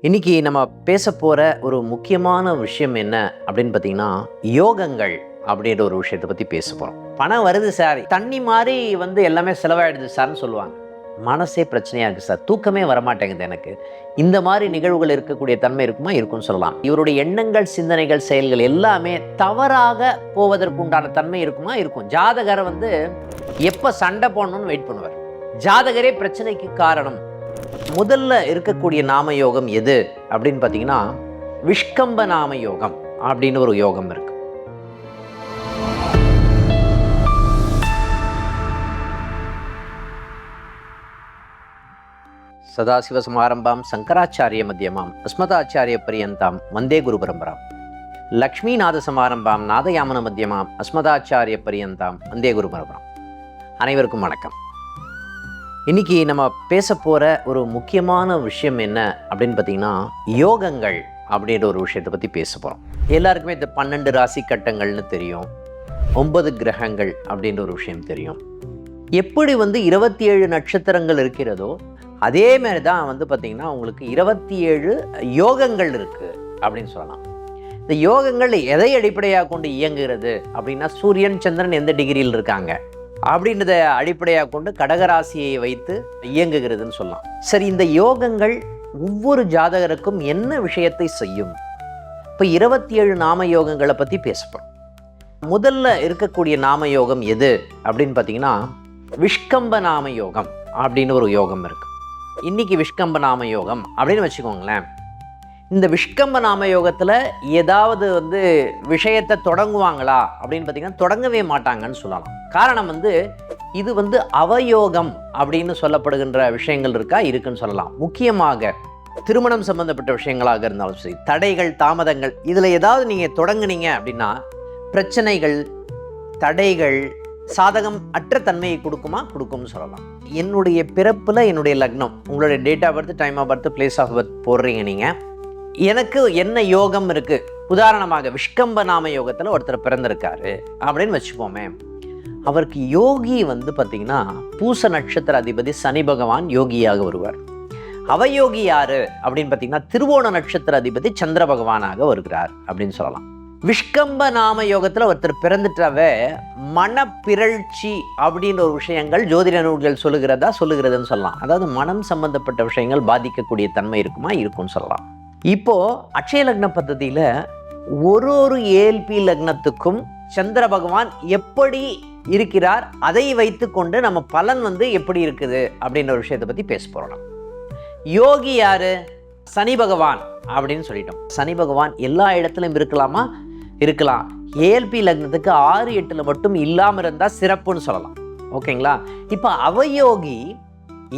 இன்னைக்கு நம்ம பேச போகிற ஒரு முக்கியமான விஷயம் என்ன அப்படின்னு பார்த்தீங்கன்னா, யோகங்கள் அப்படின்ற ஒரு விஷயத்தை பற்றி பேச போகிறோம். பணம் வருது சார், தண்ணி மாதிரி எல்லாமே செலவாயிடுது சார்னு சொல்லுவாங்க. மனசே பிரச்சனையாக இருக்குது சார், தூக்கமே வரமாட்டேங்குது எனக்கு, இந்த மாதிரி நிகழ்வுகள் இருக்கக்கூடிய தன்மை இருக்குமா? இருக்கும்னு சொல்லலாம். இவருடைய எண்ணங்கள், சிந்தனைகள், செயல்கள் எல்லாமே தவறாக போவதற்குண்டான தன்மை இருக்குமா? இருக்கும். ஜாதகரை எப்போ சண்டை போடணும்னு வெயிட் பண்ணுவார். ஜாதகரே பிரச்சனைக்கு காரணம். முதல்ல இருக்கக்கூடிய நாம யோகம் எது அப்படின்னு பார்த்தீங்கன்னா, விஷ்கம்ப நாம யோகம் அப்படின்னு ஒரு யோகம் இருக்கு. சதாசிவ சமாரம்பாம் சங்கராச்சாரிய மத்தியமாம் அஸ்மதாச்சாரிய பரியந்தாம் வந்தே குரு பரம்பராம். லக்ஷ்மிநாத சமாரம்பாம் நாதயாமன மத்தியமாம் அஸ்மதாச்சாரிய பரியந்தாம் வந்தே குரு பரம்பராம். அனைவருக்கும் வணக்கம். இன்னைக்கு நம்ம பேச போகிற ஒரு முக்கியமான விஷயம் என்ன அப்படின்னு பார்த்தீங்கன்னா, யோகங்கள் அப்படின்ற ஒரு விஷயத்தை பற்றி பேச போகிறோம். எல்லாருக்குமே இந்த 12 ராசி கட்டங்கள்னு தெரியும், 9 கிரகங்கள் அப்படின்ற ஒரு விஷயம் தெரியும். எப்படி 27 நட்சத்திரங்கள் இருக்கிறதோ அதே மாதிரி தான் பார்த்தீங்கன்னா உங்களுக்கு 27 யோகங்கள் இருக்குது அப்படின்னு சொல்லலாம். இந்த யோகங்கள் எதை அடிப்படையாக கொண்டு இயங்குகிறது அப்படின்னா, சூரியன் சந்திரன் எந்த டிகிரியில் இருக்காங்க அப்படின்றத அடிப்படையாக கொண்டு கடகராசியை வைத்து இயங்குகிறதுன்னு சொல்லலாம். சரி, இந்த யோகங்கள் ஒவ்வொரு ஜாதகருக்கும் என்ன விஷயத்தை செய்யும்? இப்போ 27 நாம யோகங்களை பற்றி பேசப்படும். முதல்ல இருக்கக்கூடிய நாம யோகம் எது அப்படின்னு பார்த்தீங்கன்னா, விஷ்கம்ப நாம யோகம் அப்படின்னு ஒரு யோகம் இருக்கு. இன்னைக்கு விஷ்கம்ப நாம யோகம் அப்படின்னு வச்சுக்கோங்களேன். இந்த விஷ்கம்ப நாம யோகத்தில் ஏதாவது விஷயத்தை தொடங்குவாங்களா அப்படின்னு பார்த்தீங்கன்னா, தொடங்கவே மாட்டாங்கன்னு சொல்லலாம். காரணம் இது அவயோகம் அப்படின்னு சொல்லப்படுகின்ற விஷயங்கள் இருக்குன்னு சொல்லலாம். முக்கியமாக திருமணம் சம்பந்தப்பட்ட விஷயங்களாக இருந்தாலும் சரி, தடைகள், தாமதங்கள், இதில் ஏதாவது நீங்கள் தொடங்குனீங்க அப்படின்னா பிரச்சனைகள், தடைகள், சாதகம் அற்ற தன்மையை கொடுக்கும்னு சொல்லலாம். என்னுடைய பிறப்பில் என்னுடைய லக்னம், உங்களுடைய date of birth, time of birth, place of birth போடுறீங்க நீங்கள். எனக்கு என்ன யோகம் இருக்குது? உதாரணமாக விஷ்கம்ப நாம யோகத்தில் ஒருத்தர் பிறந்திருக்காரு அப்படின்னு வச்சுப்போமே. அவருக்கு யோகி பார்த்தீங்கன்னா பூச நட்சத்திர அதிபதி சனி பகவான் யோகியாக வருவார். அவயோகி யாரு அப்படின்னு பார்த்தீங்கன்னா, திருவோண நட்சத்திர அதிபதி சந்திர பகவானாக வருகிறார் அப்படின்னு சொல்லலாம். விஷ்கம்ப நாம யோகத்தில் ஒருத்தர் பிறந்துட்டாவே மனப்பிறழ்ச்சி அப்படின்ற ஒரு விஷயங்கள் ஜோதிட நூல்கள் சொல்லுகிறதுன்னு சொல்லலாம். அதாவது மனம் சம்பந்தப்பட்ட விஷயங்கள் பாதிக்கக்கூடிய தன்மை இருக்கும்னு சொல்லலாம். இப்போ அட்சய லக்ன பద్ధதியில் ஒரு ஏஎல்பி லக்னத்துக்கும் சந்திர பகவான் எப்படி இருக்கிறார், அதை வைத்து கொண்டு நம்ம பலன் எப்படி இருக்குது அப்படின்ற ஒரு விஷயத்தை பற்றி பேச போகிறோம். யோகி யாரு? சனி பகவான் அப்படின்னு சொல்லிட்டோம். சனி பகவான் எல்லா இடத்துலையும் இருக்கலாமா? இருக்கலாம். ஏஎல்பி லக்னத்துக்கு 6, 8 மட்டும் இல்லாமல் இருந்தால் சிறப்புன்னு சொல்லலாம். ஓகேங்களா? இப்போ அவயோகி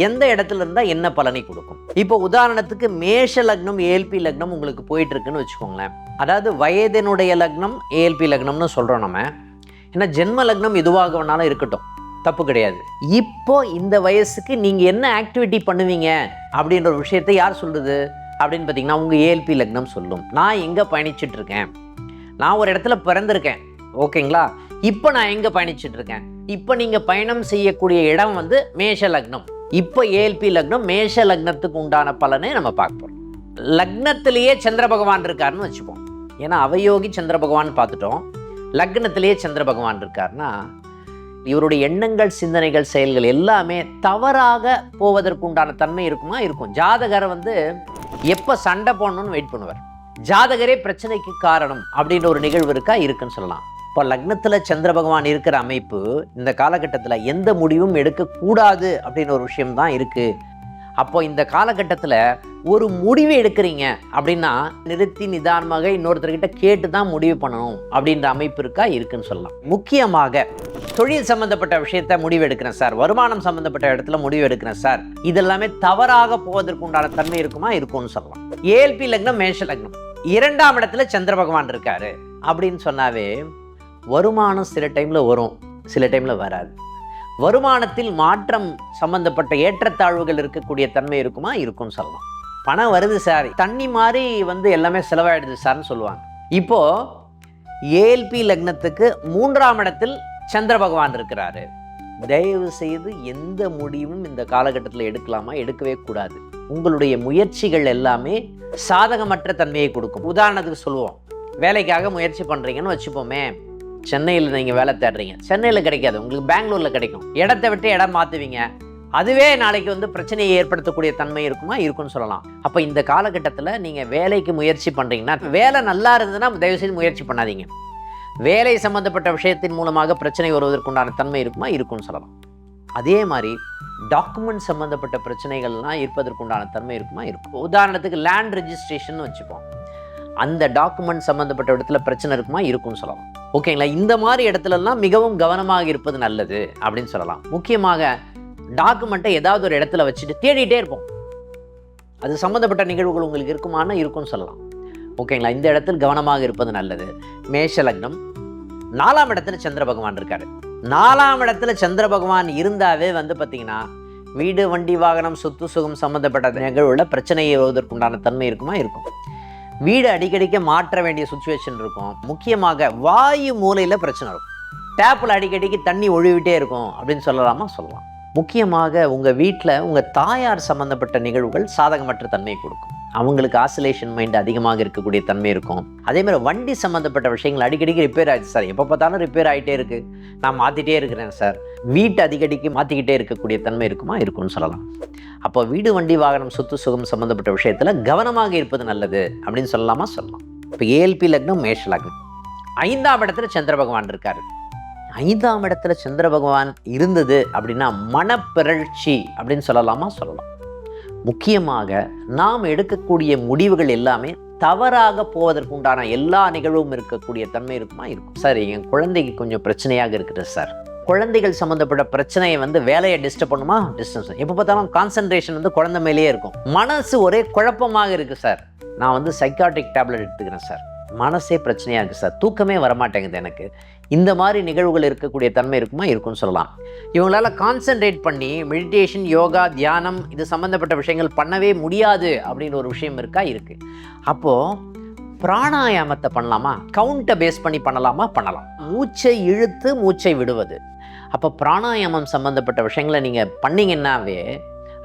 எந்த இடத்துல இருந்தால் என்ன பலனை கொடுக்கும்? இப்போ உதாரணத்துக்கு மேஷ லக்னம் ஏஎல்பி லக்னம் உங்களுக்கு போயிட்டு இருக்குன்னு வச்சுக்கோங்களேன். அதாவது வயதினுடைய லக்னம் ஏஎல்பி லக்னம்னு சொல்கிறோம் நம்ம. ஏன்னா ஜென்ம லக்னம் எதுவாக வேணாலும் இருக்கட்டும், தப்பு கிடையாது. இப்போ இந்த வயசுக்கு நீங்கள் என்ன ஆக்டிவிட்டி பண்ணுவீங்க அப்படின்ற ஒரு விஷயத்தை யார் சொல்லுது அப்படின்னு பார்த்தீங்கன்னா, உங்கள் ஏஎல்பி லக்னம் சொல்லும். நான் எங்கே பயணிச்சுட்டு இருக்கேன், நான் ஒரு இடத்துல பிறந்திருக்கேன், ஓகேங்களா? இப்போ நான் எங்கே பயணிச்சுட்டு இருக்கேன்? இப்போ நீங்கள் பயணம் செய்யக்கூடிய இடம் மேஷ லக்னம். இப்போ ஏஎல்பி லக்னம் மேஷ லக்னத்துக்கு உண்டான பலனை நம்ம பார்க்க போகிறோம். லக்னத்திலேயே சந்திர பகவான் இருக்காருன்னு வச்சுப்போம். ஏன்னா அவயோகி சந்திர பகவான் பார்த்துட்டோம். லக்னத்திலேயே சந்திர பகவான் இருக்காருன்னா இவருடைய எண்ணங்கள், சிந்தனைகள், செயல்கள் எல்லாமே தவறாக போவதற்குண்டான தன்மை இருக்குமா? இருக்கும். ஜாதகரை எப்போ சண்டை போடணும்னு வெயிட் பண்ணுவார். ஜாதகரே பிரச்சனைக்கு காரணம் அப்படின்ற ஒரு நிகழ்வு இருக்குன்னு சொல்லலாம். இப்போ லக்னத்தில் சந்திர பகவான் இருக்கிற அமைப்பு இந்த காலகட்டத்தில் எந்த முடிவும் எடுக்கக்கூடாது அப்படின்னு ஒரு விஷயம்தான் இருக்குது. அப்போ இந்த காலகட்டத்தில் ஒரு முடிவு எடுக்கிறீங்க அப்படின்னா நிறுத்தி நிதானமாக இன்னொருத்தர்கிட்ட கேட்டு தான் முடிவு பண்ணணும் அப்படின்ற அமைப்பு இருக்குன்னு சொல்லலாம். முக்கியமாக தொழில் சம்பந்தப்பட்ட விஷயத்த முடிவு எடுக்கிறேன் சார், வருமானம் சம்பந்தப்பட்ட இடத்துல முடிவு எடுக்கிறேன் சார், இதெல்லாமே தவறாக போவதற்கு உண்டான தன்மை இருக்கும்னு சொல்லலாம். ஏஎல்பி லக்னம் மேஷ லக்னம் 2ஆம் இடத்துல சந்திர பகவான் இருக்காரு அப்படின்னு சொன்னாவே வருமானம் சில டைமில் வரும், சில டைமில் வராது. வருமானத்தில் மாற்றம் சம்பந்தப்பட்ட ஏற்றத்தாழ்வுகள் இருக்கக்கூடிய தன்மை இருக்கும்னு சொல்லலாம். பணம் வருது சார், தண்ணி மாதிரி எல்லாமே செலவாயிடுது சார்னு சொல்லுவாங்க. இப்போது ஏஎல்பி லக்னத்துக்கு 3ஆம் இடத்தில் சந்திர பகவான் இருக்கிறாரு. தயவு செய்து எந்த முடிவும் இந்த காலகட்டத்தில் எடுக்கலாமா, எடுக்கவே கூடாது. உங்களுடைய முயற்சிகள் எல்லாமே சாதகமற்ற தன்மையை கொடுக்கும். உதாரணத்துக்கு சொல்லுவோம், வேலைக்காக முயற்சி பண்ணுறீங்கன்னு வச்சுப்போமே. சென்னையில் நீங்கள் வேலை தேடுறீங்க, சென்னையில் கிடைக்காது, உங்களுக்கு பெங்களூரில் கிடைக்கும். இடத்த விட்டு இடம் மாற்றுவீங்க, அதுவே நாளைக்கு வந்து பிரச்சனையை ஏற்படுத்தக்கூடிய தன்மை இருக்குமா, இருக்குன்னு சொல்லலாம். அப்போ இந்த காலகட்டத்தில் நீங்கள் வேலைக்கு முயற்சி பண்ணுறீங்கன்னா, வேலை நல்லா இருந்ததுன்னா தயவுசெய்து முயற்சி பண்ணாதீங்க. வேலை சம்மந்தப்பட்ட விஷயத்தின் மூலமாக பிரச்சனை வருவதற்குண்டான தன்மை இருக்குமா, இருக்குன்னு சொல்லலாம். அதே மாதிரி டாக்குமெண்ட் சம்மந்தப்பட்ட பிரச்சனைகள்லாம் இருப்பதற்குண்டான தன்மை இருக்குமா, இருக்கும். உதாரணத்துக்கு லேண்ட் ரெஜிஸ்ட்ரேஷன் வச்சுப்போம், அந்த டாக்குமெண்ட் சம்மந்தப்பட்ட இடத்துல பிரச்சனை இருக்குமா, இருக்குன்னு சொல்லலாம். ஓகேங்களா? இந்த மாதிரி இடத்துலலாம் மிகவும் கவனமாக இருப்பது நல்லது அப்படின்னு சொல்லலாம். முக்கியமாக டாக்குமெண்ட்டை ஏதாவது ஒரு இடத்துல வச்சுட்டு தேடிட்டே இருப்போம், அது சம்மந்தப்பட்ட நிகழ்வுகள் உங்களுக்கு இருக்குமானா, இருக்குன்னு சொல்லலாம். ஓகேங்களா? இந்த இடத்தில் கவனமாக இருப்பது நல்லது. மேஷ லக்னம், 4ஆம் இடத்துல சந்திர பகவான் இருக்காரு. 4ஆம் இடத்துல சந்திர பகவான் இருந்தாவே வந்து பார்த்தீங்கன்னா, வீடு, வண்டி, வாகனம், சொத்து சுகம் சம்மந்தப்பட்ட நிகழ்வுல பிரச்சனை வருவதற்குண்டான தன்மை இருக்குமா, இருக்கும். வீடு அடிக்கடிக்க மாற்ற வேண்டிய சுச்சுவேஷன் இருக்கும். முக்கியமாக வாயு மூலையில் பிரச்சனை இருக்கும். டேப்பில் அடிக்கடிக்கு தண்ணி ஒழுவிட்டே இருக்கும் அப்படின்னு சொல்லலாமா, சொல்லலாம். முக்கியமாக உங்கள் வீட்டில் உங்கள் தாயார் சம்மந்தப்பட்ட நிகழ்வுகள் சாதகமற்ற தன்மையை கொடுக்கும். அவங்களுக்கு ஆசிலேஷன் மைண்ட் அதிகமாக இருக்கக்கூடிய தன்மை இருக்கும். அதேமாதிரி வண்டி சம்மந்தப்பட்ட விஷயங்கள் அடிக்கடிக்கு ரிப்பேர் ஆகிடுச்சு சார், எப்போ பார்த்தாலும் ரிப்பேர் ஆகிட்டே இருக்குது, நான் மாற்றிட்டே இருக்கிறேன் சார், வீட்டை அடிக்கடிக்கு மாற்றிக்கிட்டே இருக்கக்கூடிய தன்மை இருக்குமா, இருக்குன்னு சொல்லலாம். அப்போ வீடு, வண்டி, வாகனம், சொத்து சுகம் சம்மந்தப்பட்ட விஷயத்தில் கவனமாக இருப்பது நல்லது அப்படின்னு சொல்லலாமா, சொல்லலாம். இப்போ ஏஎல்பி லக்னம், மேஷ லக்னம், 5ஆம் இடத்துல சந்திர பகவான் இருக்காரு. 5ஆம் இடத்துல சந்திர பகவான் இருந்தது அப்படின்னா மனப்பிறழ்ச்சி அப்படின்னு சொல்லலாமா, சொல்லலாம். முக்கியமாக நாம் எடுக்கக்கூடிய முடிவுகள் எல்லாமே தவறாக போவதற்குண்டான எல்லா நிகழ்வும் இருக்கக்கூடிய தன்மை இருக்குமா, இருக்கும். சார் என் குழந்தைக்கு கொஞ்சம் பிரச்சனையாக இருக்குது சார், குழந்தைகள் சம்மந்தப்பட்ட பிரச்சனையை வந்து வேலையை டிஸ்டர்ப் பண்ணுமா, டிஸ்டன்ஸ், எப்போ பார்த்தாலும் கான்சன்ட்ரேஷன் வந்து குழந்தை மேலேயே இருக்கும், மனசு ஒரே குழப்பமாக இருக்குது சார், நான் வந்து சைக்காட்ரிக் டேப்லெட் எடுத்துக்கிறேன் சார், மனசே பிரச்சனையாக இருக்குது சார், தூக்கமே வரமாட்டேங்குது எனக்கு, இந்த மாதிரி நிகழ்வுகள் இருக்கக்கூடிய தன்மை இருக்குமா, இருக்குன்னு சொல்லலாம். இவங்களால கான்சென்ட்ரேட் பண்ணி மெடிடேஷன், யோகா, தியானம் இது சம்மந்தப்பட்ட விஷயங்கள் பண்ணவே முடியாது அப்படின்னு ஒரு விஷயம் இருக்கா, இருக்குது. அப்போது பிராணாயாமத்தை பண்ணலாமா, கவுண்ட்டை பேஸ் பண்ணி பண்ணலாமா, பண்ணலாம். மூச்சை இழுத்து மூச்சை விடுவது. அப்போ பிராணாயாமம் சம்மந்தப்பட்ட விஷயங்களை நீங்கள் பண்ணிங்கன்னாவே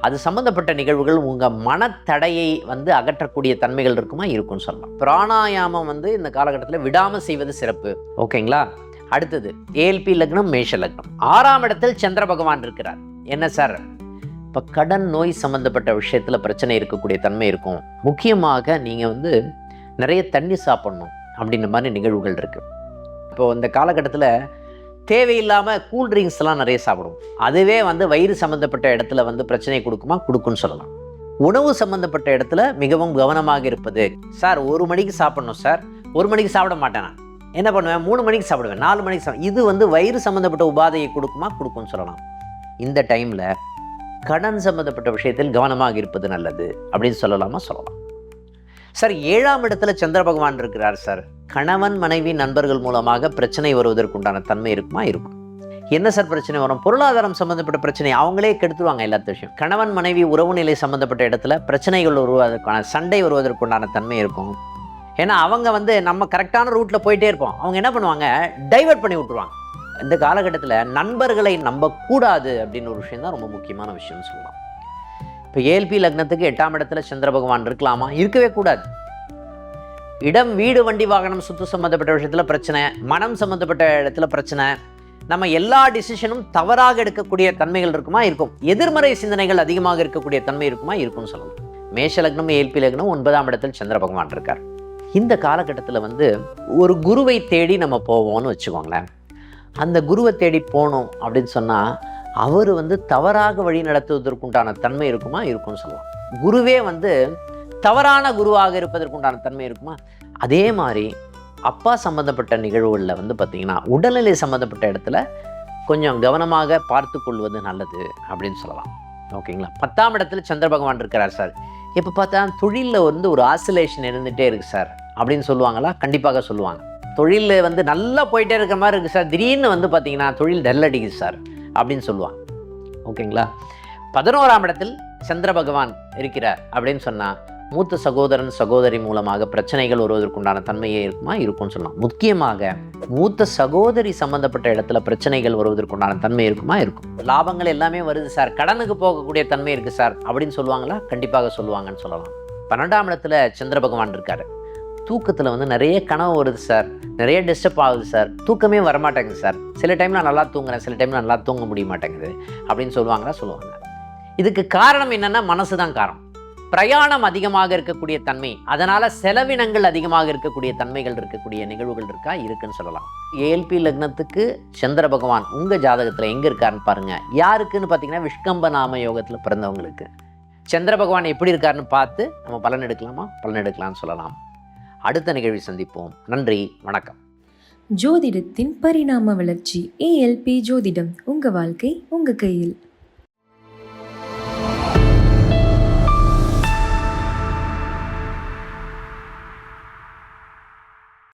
அது சம்மந்தப்பட்ட நிகழ்வுகள் உங்கள் மனத்தடையை வந்து அகற்றக்கூடிய தன்மைகள் இருக்குமா, இருக்குன்னு சொல்லலாம். பிராணாயாமம் வந்து இந்த காலகட்டத்தில் விடாமல் செய்வது சிறப்பு. ஓகேங்களா? அடுத்தது ஏஎல்பி லக்னம், மேஷ லக்னம், 6ஆம் இடத்தில் சந்திர பகவான் இருக்கிறார். என்ன சார், இப்போ கடன், நோய் சம்மந்தப்பட்ட விஷயத்தில் பிரச்சனை இருக்கக்கூடிய தன்மை இருக்கும். முக்கியமாக நீங்கள் வந்து நிறைய தண்ணி சாப்பிட்ணும் அப்படின்ற மாதிரி நிகழ்வுகள் இருக்குது. இப்போது இந்த காலகட்டத்தில் தேவையில்லாமல் கூல்ட்ரிங்க்ஸ்லாம் நிறைய சாப்பிடும், அதுவே வந்து வயிறு சம்மந்தப்பட்ட இடத்துல வந்து பிரச்சனை கொடுக்குமா, கொடுக்குன்னு சொல்லலாம். உணவு சம்மந்தப்பட்ட இடத்துல மிகவும் கவனமாக இருப்பது. சார் 1 மணிக்கு சாப்பிட்ணும் சார், 1 மணிக்கு சாப்பிட மாட்டேன், நான் என்ன பண்ணுவேன், 3 மணிக்கு சாப்பிடுவேன், 4 மணிக்கு சாப்பிடுவேன், இது வந்து வயிறு சம்மந்தப்பட்ட உபாதையை கொடுக்குமா, கொடுக்குன்னு சொல்லலாம். இந்த டைமில் கடன் சம்மந்தப்பட்ட விஷயத்தில் கவனமாக இருப்பது நல்லது அப்படின்னு சொல்லலாமா, சொல்லலாம். சார் 7ஆம் இடத்துல சந்திர பகவான் இருக்கிறார் சார், கணவன், மனைவி, நண்பர்கள் மூலமாக பிரச்சனை வருவதற்குண்டான தன்மை இருக்குமா, இருக்கும். என்ன சார் பிரச்சனை வரும், பொருளாதாரம் சம்மந்தப்பட்ட பிரச்சனை அவங்களே கெடுத்துருவாங்க எல்லா விஷயம். கணவன் மனைவி உறவு நிலை சம்மந்தப்பட்ட இடத்துல பிரச்சனைகள் வருவதற்கான, சண்டை வருவதற்குண்டான தன்மை இருக்கும். ஏன்னா அவங்க வந்து நம்ம கரெக்டான ரூட்டில் போயிட்டே இருப்போம், அவங்க என்ன பண்ணுவாங்க, டைவர்ட் பண்ணி விட்டுருவாங்க. இந்த காலகட்டத்தில் நண்பர்களை நம்பக்கூடாது அப்படின்னு ஒரு விஷயம் தான் ரொம்ப முக்கியமான விஷயம்னு சொல்லலாம். இப்போ ஏஎல்பி லக்னத்துக்கு 8ஆம் இடத்துல சந்திர பகவான் இருக்கலாமா, இருக்கவே கூடாது. இடம், வீடு, வண்டி, வாகனம், சொத்து சம்மந்தப்பட்ட விஷயத்தில் பிரச்சனை, மனம் சம்மந்தப்பட்ட இடத்துல பிரச்சனை, நம்ம எல்லா டிசிஷனும் தவறாக எடுக்கக்கூடிய தன்மைகள் இருக்குமா, இருக்கும். எதிர்மறை சிந்தனைகள் அதிகமாக இருக்கக்கூடிய தன்மை இருக்குமா, இருக்கும்னு சொல்லலாம். மேஷ லக்னம், ஏஎல்பி லக்னம், 9ஆம் இடத்தில் சந்திர பகவான் இருக்கார். இந்த காலகட்டத்தில் வந்து ஒரு குருவை தேடி நம்ம போவோம்னு வச்சுக்கோங்களேன். அந்த குருவை தேடி போனோம் அப்படின்னு சொன்னால் அவர் வந்து தவறாக வழி நடத்துவதற்குண்டான தன்மை இருக்குமா, இருக்கும்னு சொல்லலாம். குருவே வந்து தவறான குருவாக இருப்பதற்குண்டான தன்மை இருக்குமா. அதே மாதிரி அப்பா சம்மந்தப்பட்ட நிகழ்வுகளில் வந்து பார்த்திங்கன்னா உடல்நிலை சம்மந்தப்பட்ட இடத்துல கொஞ்சம் கவனமாக பார்த்து கொள்வது நல்லது அப்படின்னு சொல்லலாம். ஓகேங்களா? 10ஆம் இடத்துல சந்திர பகவான் இருக்கிறார் சார், இப்போ பார்த்தா தொழிலில் வந்து ஒரு ஆசிலேஷன் இருந்துகிட்டே இருக்குது சார் அப்படின்னு சொல்லுவாங்களா, கண்டிப்பாக சொல்லுவாங்க. தொழிலில் வந்து நல்லா போயிட்டே இருக்கிற மாதிரி இருக்குது சார், திடீர்னு வந்து பார்த்திங்கன்னா தொழில் டல் அடிக்குது சார் அப்படின்னு சொல்லுவாங்க. ஓகேங்களா? 11ஆம் இடத்தில் சந்திர பகவான் இருக்கிறார் அப்படின்னு சொன்னால் மூத்த சகோதரன் சகோதரி மூலமாக பிரச்சனைகள் வருவதற்குண்டான தன்மையே இருக்கும்னு சொல்லலாம். முக்கியமாக மூத்த சகோதரி சம்பந்தப்பட்ட இடத்துல பிரச்சனைகள் வருவதற்குண்டான தன்மை இருக்கும். லாபங்கள் எல்லாமே வருது சார், கடனுக்கு போகக்கூடிய தன்மை இருக்கு சார் அப்படின்னு சொல்லுவாங்களா? கண்டிப்பாக சொல்லுவாங்கன்னு சொல்லலாம். 12ஆம் இடத்துல சந்திர பகவான் இருக்காரு. தூக்கத்தில் நிறைய கனவு வருது சார், நிறைய டிஸ்டர்ப் ஆகுது சார், தூக்கமே வரமாட்டேங்குது சார், சில டைம் நான் நல்லா தூங்குறேன், சில டைம் நல்லா தூங்க முடிய மாட்டேங்குது அப்படின்னு சொல்லுவாங்க. இதுக்கு காரணம் என்னன்னா மனசு தான் காரணம். பிரயாணம் அதிகமாக இருக்கக்கூடிய தன்மை, அதனால செலவினங்கள் அதிகமாக இருக்கக்கூடிய தன்மைகள் இருக்கக்கூடிய நிகழ்வுகள் இருக்குன்னு சொல்லலாம். ஏஎல்பி லக்னத்துக்கு சந்திர பகவான் உங்க ஜாதகத்துல எங்க இருக்காருன்னு பாருங்க. யாருக்குன்னு பார்த்தீங்கன்னா விஷ்கம்ப நாம யோகத்துல பிறந்தவங்களுக்கு சந்திர பகவான் எப்படி இருக்காருன்னு பார்த்து நம்ம பலன் எடுக்கலாம்னு சொல்லலாம். அடுத்த நிகழ்வில் சந்திப்போம். நன்றி, வணக்கம். ஜோதிடத்தின் பரிணாம வளர்ச்சி. ஏஎல்பி ஜோதிடம். உங்க வாழ்க்கை உங்க கையில்.